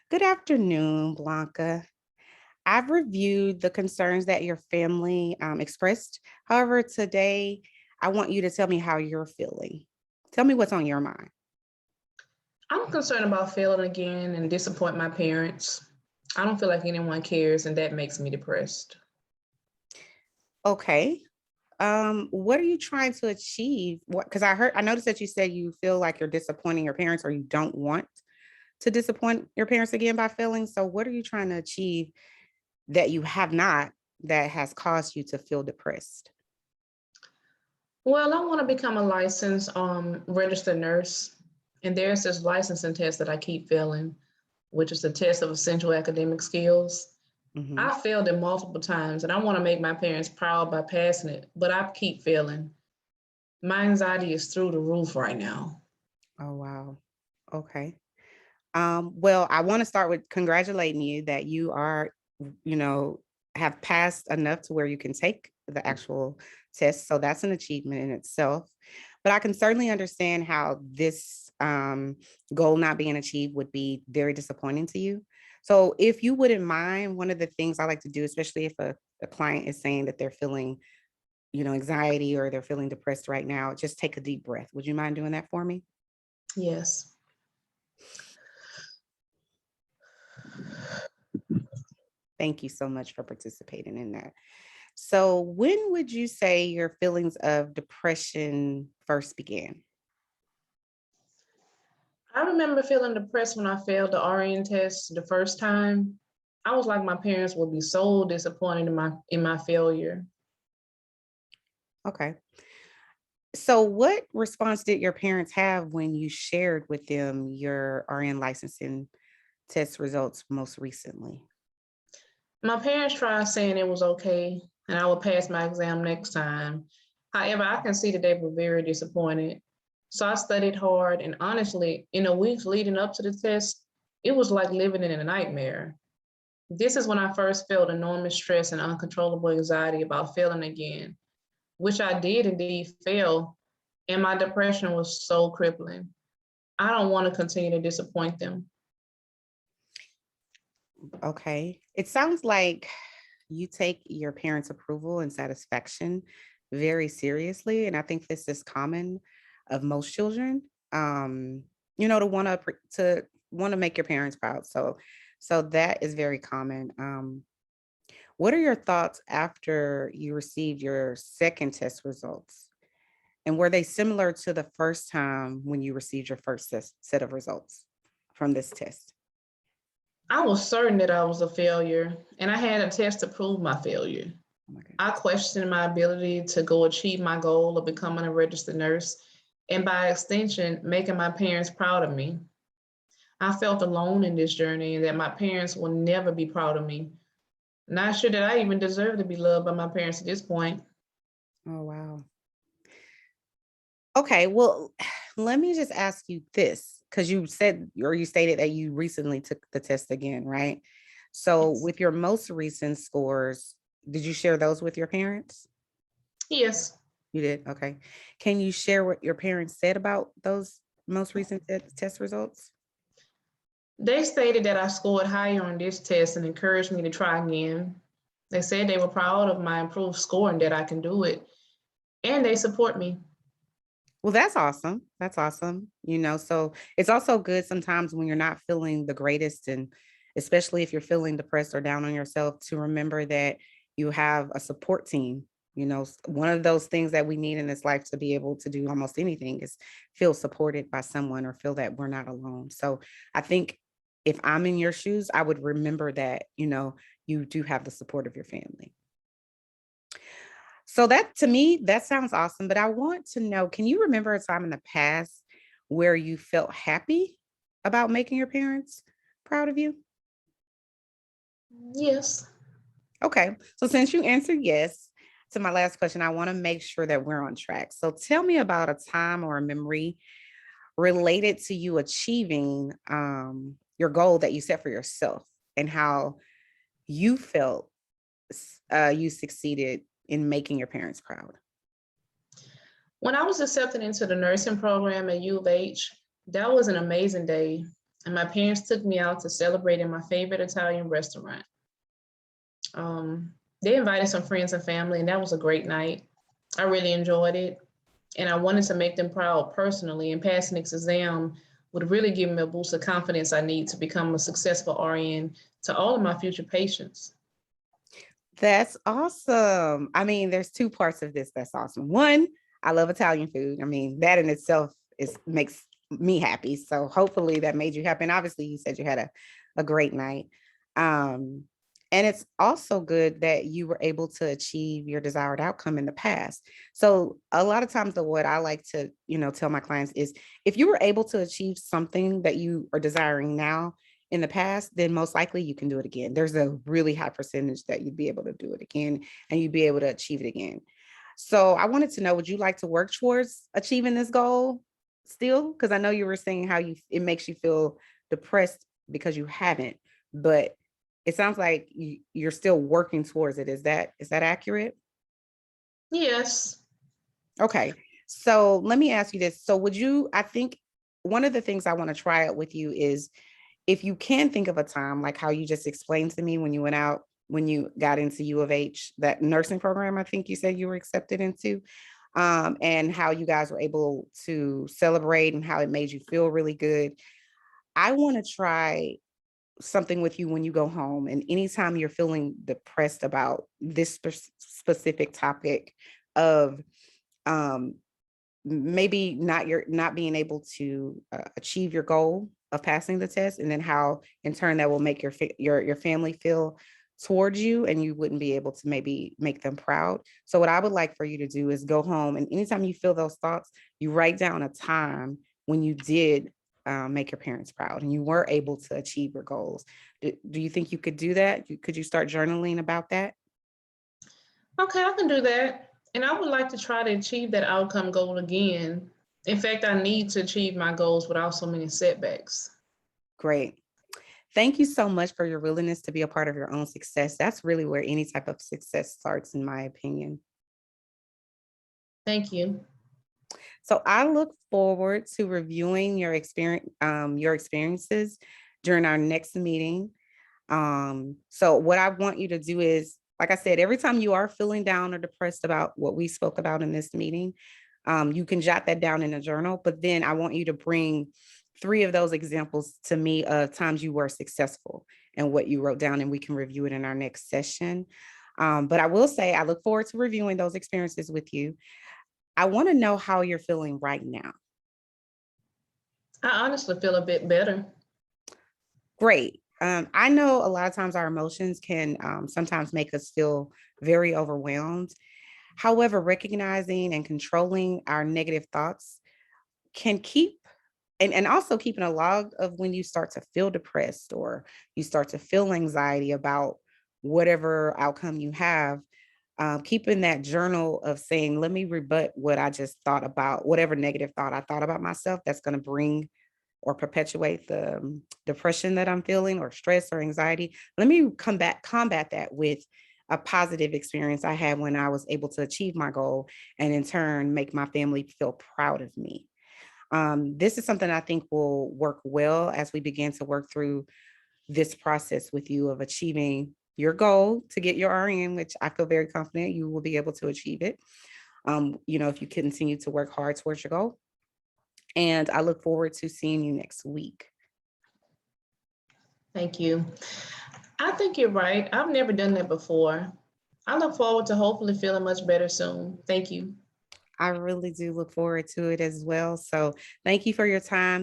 Good afternoon, Blanca. I've reviewed the concerns that your family expressed. However, today I want you to tell me how you're feeling. Tell me what's on your mind. I'm concerned about failing again and disappoint my parents. I don't feel like anyone cares, and that makes me depressed. Okay. What are you trying to achieve? What, because I noticed that you said you feel like you're disappointing your parents or you don't want to disappoint your parents again by failing. So what are you trying to achieve that you have not that has caused you to feel depressed? Well, I want to become a licensed registered nurse, and there's this licensing test that I keep failing, which is the test of essential academic skills. Mhm. I failed it multiple times, and I want to make my parents proud by passing it, but I keep failing. My anxiety is through the roof right now. Oh, wow. Okay. Well, I want to start with congratulating you that you are, you know, have passed enough to where you can take the actual test. So that's an achievement in itself. But I can certainly understand how this goal not being achieved would be very disappointing to you. So if you wouldn't mind, one of the things I like to do, especially if a client is saying that they're feeling, anxiety or they're feeling depressed right now, just take a deep breath. Would you mind doing that for me? Yes. Thank you so much for participating in that. So, when would you say your feelings of depression first began? I remember feeling depressed when I failed the RN test the first time. I was like my parents would be so disappointed in my failure. Okay. So, what response did your parents have when you shared with them your RN licensing test results most recently? My parents tried saying it was okay and I would pass my exam next time. However, I can see that they were very disappointed. So I studied hard, and honestly, in the weeks leading up to the test, it was like living in a nightmare. This is when I first felt enormous stress and uncontrollable anxiety about failing again, which I did indeed fail, and my depression was so crippling. I don't want to continue to disappoint them. Okay. It sounds like you take your parents' approval and satisfaction very seriously. And I think this is common of most children. Um, to want to make your parents proud. So that is very common. What are your thoughts after you received your second test results? And were they similar to the first time when you received your first set of results from this test? I was certain that I was a failure, and I had a test to prove my failure. Oh my I goodness. questioned my ability to go achieve my goal of becoming a registered nurse, and by extension, making my parents proud of me. I felt alone in this journey and that my parents will never be proud of me. Not sure that I even deserve to be loved by my parents at this point. Oh wow. Okay, well, let me just ask you this, because you said or you stated that you recently took the test again, right? So Yes. with your most recent scores, did you share those with your parents? Yes. You did? Okay. Can you share what your parents said about those most recent test results? They stated that I scored higher on this test and encouraged me to try again. They said they were proud of my improved score and that I can do it, and they support me. Well, that's awesome. That's awesome. So it's also good sometimes when you're not feeling the greatest, and especially if you're feeling depressed or down on yourself, to remember that you have a support team. One of those things that we need in this life to be able to do almost anything is feel supported by someone or feel that we're not alone. So I think if I'm in your shoes, I would remember that, you do have the support of your family. So that to me, that sounds awesome. But I want to know, can you remember a time in the past where you felt happy about making your parents proud of you? Yes. Okay. So since you answered yes to my last question, I want to make sure that we're on track. So tell me about a time or a memory related to you achieving your goal that you set for yourself and how you felt you succeeded in making your parents proud. When I was accepted into the nursing program at U of H, that was an amazing day. and my parents took me out to celebrate in my favorite Italian restaurant. They invited some friends and family, and that was a great night. I really enjoyed it, and I wanted to make them proud personally, and passing this exam would really give me a boost of confidence I need to become a successful RN to all of my future patients. That's awesome. I mean, there's two parts of this. That's awesome. One, I love Italian food. I mean, that in itself makes me happy. So hopefully that made you happy. And obviously you said you had a great night. Um, and it's also good that you were able to achieve your desired outcome in the past. So a lot of times what I like to, tell my clients is if you were able to achieve something that you are desiring now, in the past, then most likely you can do it again. There's a really high percentage that you'd be able to do it again and you'd be able to achieve it again. So I wanted to know, would you like to work towards achieving this goal still? Because I know you were saying how it makes you feel depressed because you haven't, but it sounds like you're still working towards it. Is that accurate? Yes. Okay. So let me ask you this. So I think one of the things I want to try out with you is if you can think of a time like how you just explained to me when you got into U of H, that nursing program, I think you said you were accepted into, and how you guys were able to celebrate and how it made you feel really good. I want to try something with you when you go home, and anytime you're feeling depressed about this specific topic of um, maybe not being able to achieve your goal of passing the test, and then how in turn that will make your family feel towards you, and you wouldn't be able to maybe make them proud. So what I would like for you to do is go home, and anytime you feel those thoughts, you write down a time when you did make your parents proud and you were able to achieve your goals. Do you think you could do that? Could you start journaling about that? Okay, I can do that. And I would like to try to achieve that outcome goal again. In fact, I need to achieve my goals without so many setbacks. Great. Thank you so much for your willingness to be a part of your own success. That's really where any type of success starts, in my opinion. Thank you. So I look forward to reviewing your experiences during our next meeting. So what I want you to do is, like I said, every time you are feeling down or depressed about what we spoke about in this meeting, you can jot that down in a journal, but then I want you to bring 3 of those examples to me of times you were successful and what you wrote down, and we can review it in our next session. But I will say, I look forward to reviewing those experiences with you. I want to know how you're feeling right now. I honestly feel a bit better. Great. I know a lot of times our emotions can sometimes make us feel very overwhelmed. However, recognizing and controlling our negative thoughts can and also keeping a log of when you start to feel depressed or you start to feel anxiety about whatever outcome you have. Keeping that journal of saying, let me rebut what I just thought about, whatever negative thought I thought about myself that's going to bring or perpetuate the depression that I'm feeling or stress or anxiety. Let me combat that with a positive experience I had when I was able to achieve my goal and in turn make my family feel proud of me. This is something I think will work well as we begin to work through this process with you of achieving your goal to get your RN, which I feel very confident you will be able to achieve it. If you continue to work hard towards your goal. And I look forward to seeing you next week. Thank you. I think you're right. I've never done that before. I look forward to hopefully feeling much better soon. Thank you. I really do look forward to it as well. So thank you for your time.